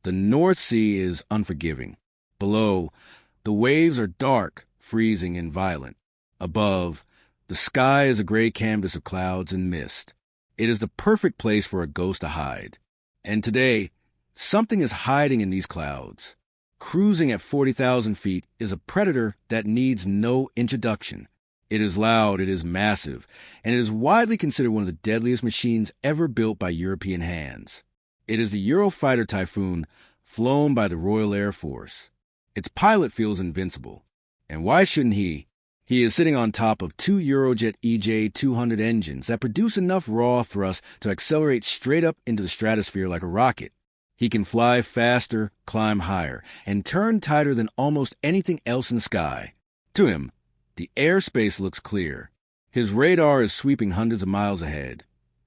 The North Sea is unforgiving. Below, the waves are dark, freezing, and violent. Above, the sky is a gray canvas of clouds and mist. It is the perfect place for a ghost to hide. And today, something is hiding in these clouds. Cruising at 40,000 feet is a predator that needs no introduction. It is loud, it is massive, and it is widely considered one of the deadliest machines ever built by European hands. It is the Eurofighter Typhoon, flown by the Royal Air Force. Its pilot feels invincible. And why shouldn't he? He is sitting on top of two Eurojet EJ-200 engines that produce enough raw thrust to accelerate straight up into the stratosphere like a rocket. He can fly faster, climb higher, and turn tighter than almost anything else in the sky. To him, the airspace looks clear. His radar is sweeping hundreds of miles ahead,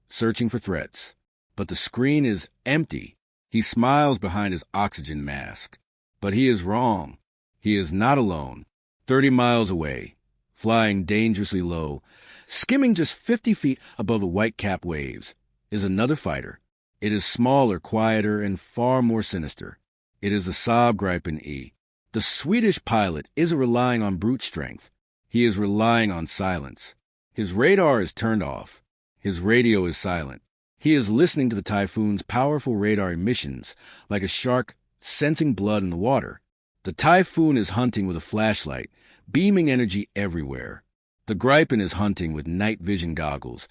searching for threats. But the screen is empty. He smiles behind his oxygen mask. But he is wrong. He is not alone. 30 miles away, flying dangerously low, skimming just 50 feet above the white-capped waves, is another fighter. It is smaller, quieter, and far more sinister. It is the Saab Gripen E. The Swedish pilot isn't relying on brute strength. He is relying on silence. His radar is turned off. His radio is silent. He is listening to the Typhoon's powerful radar emissions, like a shark sensing blood in the water. The Typhoon is hunting with a flashlight, beaming energy everywhere. The Gripen is hunting with night vision goggles,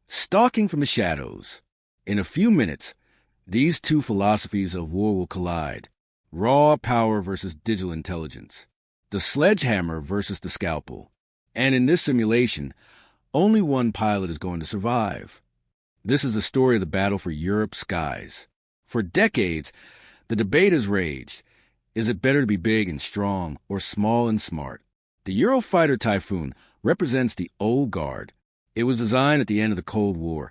stalking from the shadows. In a few minutes, these two philosophies of war will collide. Raw power versus digital intelligence. The sledgehammer versus the scalpel. And in this simulation, only one pilot is going to survive. This is the story of the battle for Europe's skies. For decades, the debate has raged. Is it better to be big and strong or small and smart? The Eurofighter Typhoon represents the old guard. It was designed at the end of the Cold War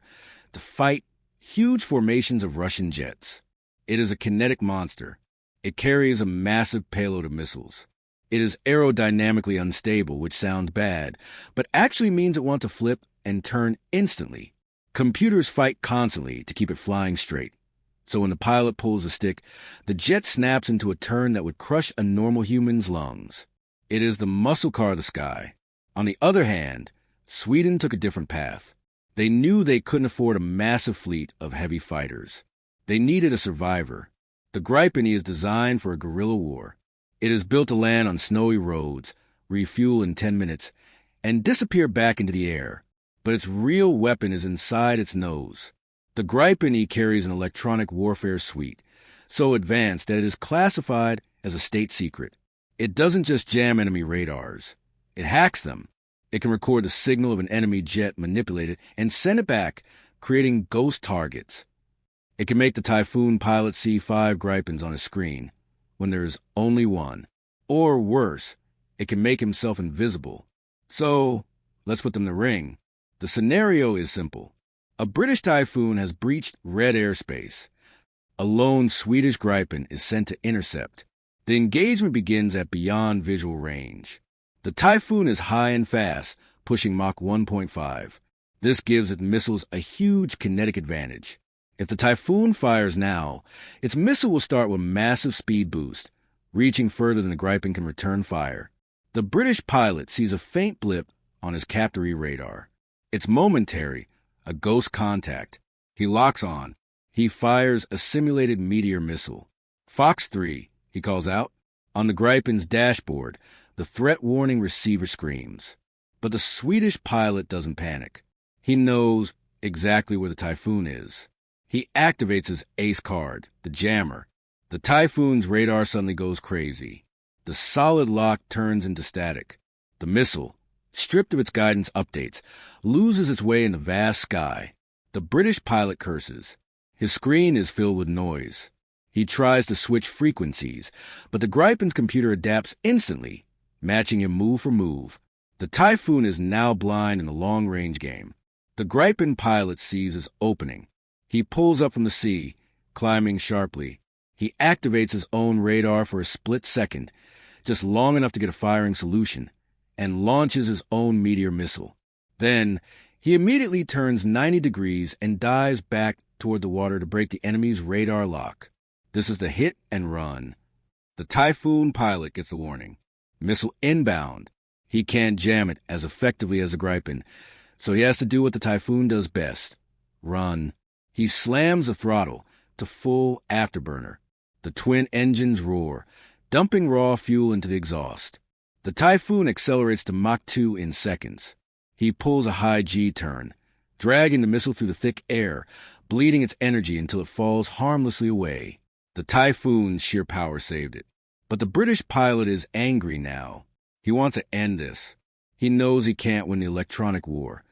to fight huge formations of Russian jets. It is a kinetic monster. It carries a massive payload of missiles. It is aerodynamically unstable, which sounds bad, but actually means it wants to flip and turn instantly. Computers fight constantly to keep it flying straight. So when the pilot pulls a stick, the jet snaps into a turn that would crush a normal human's lungs. It is the muscle car of the sky. On the other hand, Sweden took a different path. They knew they couldn't afford a massive fleet of heavy fighters. They needed a survivor. The GripenE is designed for a guerrilla war. It is built to land on snowy roads, refuel in 10 minutes, and disappear back into the air. But its real weapon is inside its nose. The GripenE carries an electronic warfare suite, so advanced that it is classified as a state secret. It doesn't just jam enemy radars. It hacks them. It can record the signal of an enemy jet, manipulate it, and send it back, creating ghost targets. It can make the Typhoon pilot see 5 Gripens on a screen when there is only one. Or worse, it can make himself invisible. So, let's put them in the ring. The scenario is simple. A British Typhoon has breached red airspace. A lone Swedish Gripen is sent to intercept. The engagement begins at beyond visual range. The Typhoon is high and fast, pushing Mach 1.5. This gives its missiles a huge kinetic advantage. If the Typhoon fires now, its missile will start with massive speed boost, reaching further than the Gripen can return fire. The British pilot sees a faint blip on his Captor E radar. It's momentary, a ghost contact. He locks on. He fires a simulated meteor missile. Fox 3, he calls out. On the Gripen's dashboard, the threat warning receiver screams. But the Swedish pilot doesn't panic. He knows exactly where the Typhoon is. He activates his ace card, the jammer. The Typhoon's radar suddenly goes crazy. The solid lock turns into static. The missile, stripped of its guidance updates, loses its way in the vast sky. The British pilot curses. His screen is filled with noise. He tries to switch frequencies, but the Gripen's computer adapts instantly, matching him move for move. The Typhoon is now blind in the long-range game. The Gripen pilot sees his opening. He pulls up from the sea, climbing sharply. He activates his own radar for a split second, just long enough to get a firing solution, and launches his own meteor missile. Then, he immediately turns 90 degrees and dives back toward the water to break the enemy's radar lock. This is the hit and run. The Typhoon pilot gets the warning. Missile inbound. He can't jam it as effectively as a Gripen, so he has to do what the Typhoon does best. Run. He slams the throttle to full afterburner. The twin engines roar, dumping raw fuel into the exhaust. The Typhoon accelerates to Mach 2 in seconds. He pulls a high G-turn, dragging the missile through the thick air, bleeding its energy until it falls harmlessly away. The Typhoon's sheer power saved it. But the British pilot is angry now. He wants to end this. He knows he can't win the electronic war,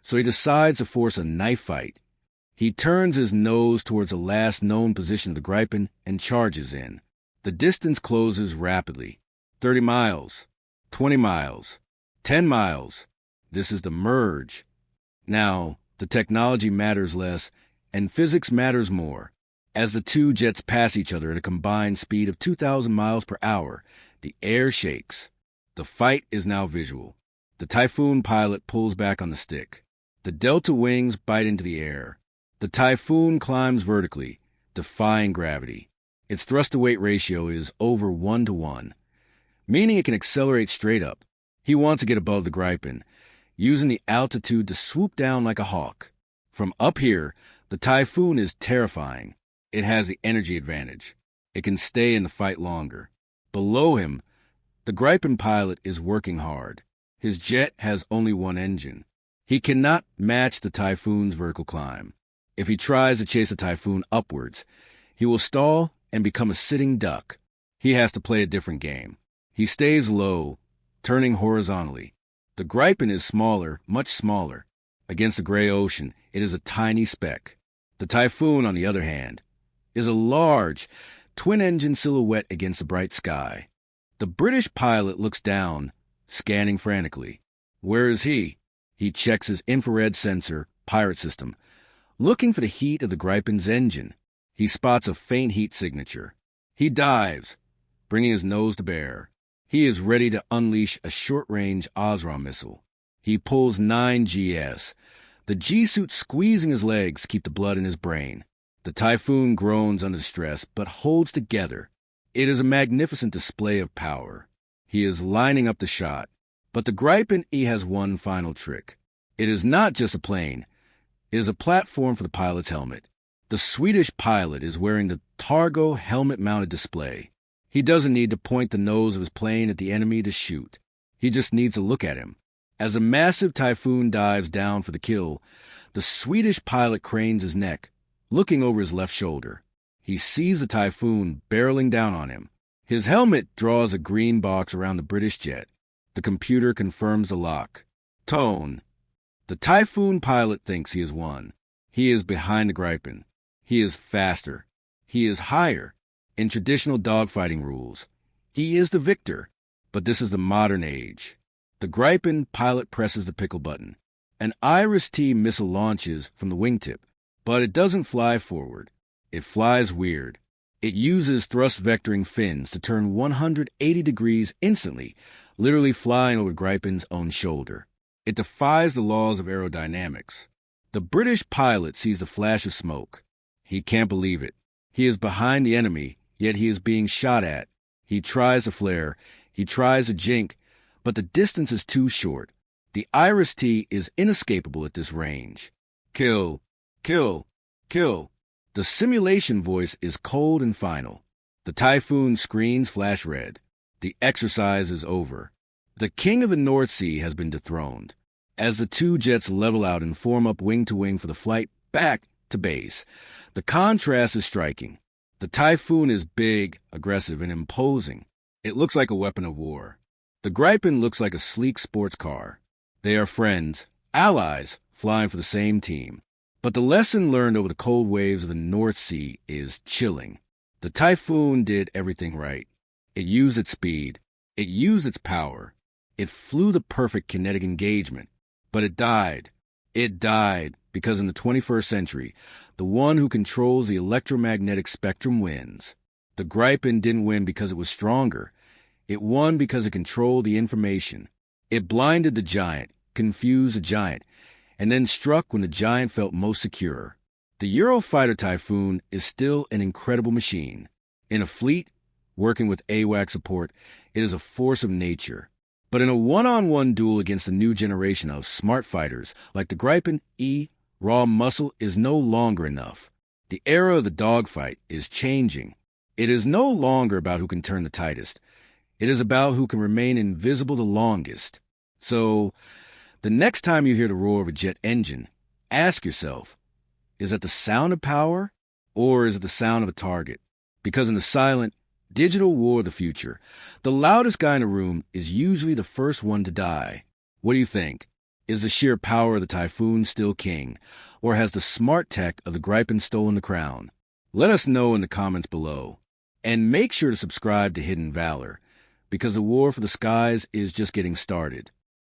so he decides to force a knife fight. He turns his nose towards the last known position of the Gripen and charges in. The distance closes rapidly. 30 miles, 20 miles, 10 miles. This is the merge. Now, the technology matters less, and physics matters more. As the two jets pass each other at a combined speed of 2,000 miles per hour, the air shakes. The fight is now visual. The Typhoon pilot pulls back on the stick. The delta wings bite into the air. The Typhoon climbs vertically, defying gravity. Its thrust-to-weight ratio is over 1-to-1, meaning it can accelerate straight up. He wants to get above the Gripen, using the altitude to swoop down like a hawk. From up here, the Typhoon is terrifying. It has the energy advantage. It can stay in the fight longer. Below him, the Gripen pilot is working hard. His jet has only one engine. He cannot match the Typhoon's vertical climb. If he tries to chase the Typhoon upwards, he will stall and become a sitting duck. He has to play a different game. He stays low, turning horizontally. The Gripen is smaller, much smaller. Against the gray ocean, it is a tiny speck. The Typhoon, on the other hand, is a large, twin-engine silhouette against the bright sky. The British pilot looks down, scanning frantically. Where is he? He checks his infrared sensor, pirate system, looking for the heat of the Gripen's engine. He spots a faint heat signature. He dives, bringing his nose to bear. He is ready to unleash a short-range Osram missile. He pulls 9 GS, the G-suit squeezing his legs to keep the blood in his brain. The Typhoon groans under stress, but holds together. It is a magnificent display of power. He is lining up the shot. But the Gripen E has one final trick. It is not just a plane. It is a platform for the pilot's helmet. The Swedish pilot is wearing the Targo helmet-mounted display. He doesn't need to point the nose of his plane at the enemy to shoot. He just needs to look at him. As a massive Typhoon dives down for the kill, the Swedish pilot cranes his neck, looking over his left shoulder. He sees the Typhoon barreling down on him. His helmet draws a green box around the British jet. The computer confirms the lock. Tone. The Typhoon pilot thinks he has won. He is behind the Gripen. He is faster. He is higher. In traditional dogfighting rules, he is the victor. But this is the modern age. The Gripen pilot presses the pickle button. An Iris-T missile launches from the wingtip, but it doesn't fly forward. It flies weird. It uses thrust vectoring fins to turn 180 degrees instantly, literally flying over Gripen's own shoulder. It defies the laws of aerodynamics. The British pilot sees a flash of smoke. He can't believe it. He is behind the enemy, yet he is being shot at. He tries to flare. He tries to jink, but the distance is too short. The Iris-T is inescapable at this range. Kill, kill, kill. The simulation voice is cold and final. The Typhoon screens flash red. The exercise is over. The king of the North Sea has been dethroned. As the two jets level out and form up wing to wing for the flight back to base, the contrast is striking. The Typhoon is big, aggressive, and imposing. It looks like a weapon of war. The Gripen looks like a sleek sports car. They are friends, allies, flying for the same team. But the lesson learned over the cold waves of the North Sea is chilling. The Typhoon did everything right. It used its speed. It used its power. It flew the perfect kinetic engagement. But it died. It died because in the 21st century, the one who controls the electromagnetic spectrum wins. The Gripen didn't win because it was stronger. It won because it controlled the information. It blinded the giant, confused the giant, and then struck when the giant felt most secure. The Eurofighter Typhoon is still an incredible machine. In a fleet, working with AWAC support, it is a force of nature. But in a one-on-one duel against a new generation of smart fighters like the Gripen E, raw muscle is no longer enough. The era of the dogfight is changing. It is no longer about who can turn the tightest. It is about who can remain invisible the longest. So, the next time you hear the roar of a jet engine, ask yourself, is that the sound of power, or is it the sound of a target? Because in the silent, digital war of the future, the loudest guy in the room is usually the first one to die. What do you think? Is the sheer power of the Typhoon still king, or has the smart tech of the Gripen stolen the crown? Let us know in the comments below. And make sure to subscribe to Hidden Valor, because the war for the skies is just getting started.